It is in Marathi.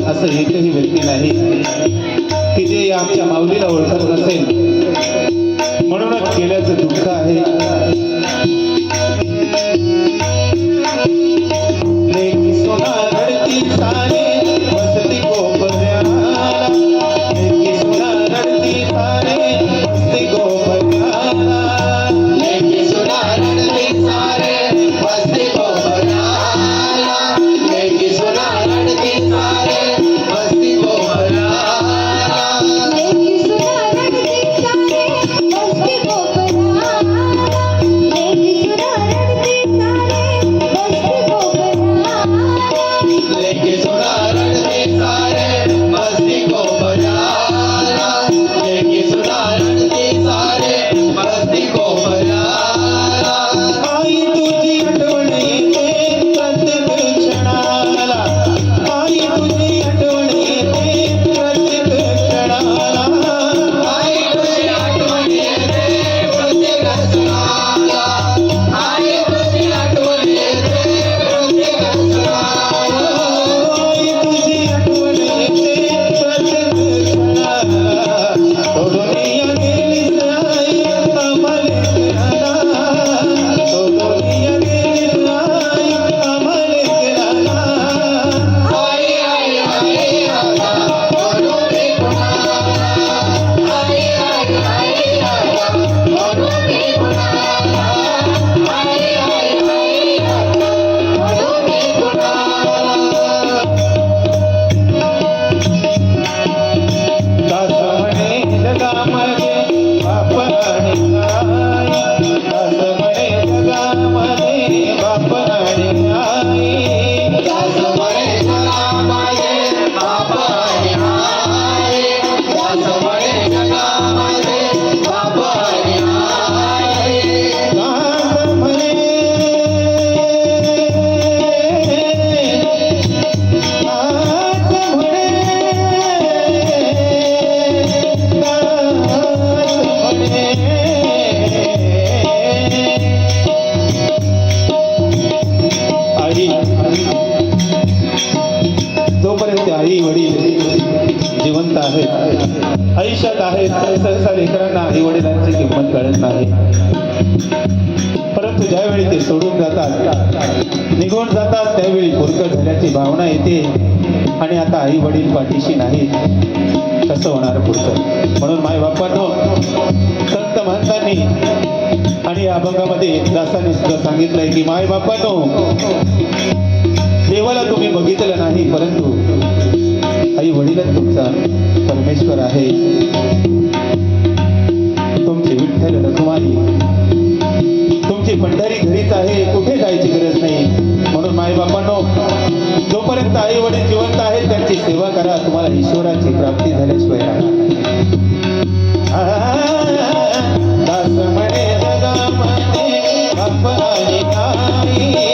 असं एकही व्यक्ती नाही की जे आमच्या माऊलीला ओळखत नसेल, म्हणूनच गेल्याचं दुःख आहे। लेकी सोना रडती सारे बसती गोपऱ्याला, लेकी सोना रडती सारे बसती गोपऱ्याला, लेकी सोना रडती सारे बसती गोपऱ्याला, लेकी सोना रडती सारे बसती गोपऱ्याला, लेकी सोना रडती सारे बसती गोपऱ्याला, लेकी सोना रडती सारे बसती गोपऱ्याला, लेकी सोना जोपर्यंत आई वडील जिवंत आहेत, आयुष्यात आहेत, सहसा लेकरांना आई वडिलांची किंमत कळत नाही. परंतु ज्यावेळी ते सोडून जातात, निघून जातात, त्यावेळी पोरकं झाल्याची भावना येते आणि आता आई वडील पाठीशी नाहीत, कसं होणार पुढचं. म्हणून माय बापांनो, संत महंतांनी आणि या अभंगामध्ये दासांनी सुद्धा सांगितलंय की माय बापांनो, देवाला तुम्ही बघितलं नाही, परंतु आई वडीलच तुमचा परमेश्वर आहे. तुमची विठ्ठल रखुमाई, तुमची पंढरी घरीच आहे, कुठे जायची गरज नाही. म्हणून माय बापांनो, जोपर्यंत आई वडील जिवंत आहेत त्यांची सेवा करा, तुम्हाला ईश्वराची प्राप्ती झाल्याशिवाय राहणार. दास म्हणे जगामध्ये बाप आणि आई,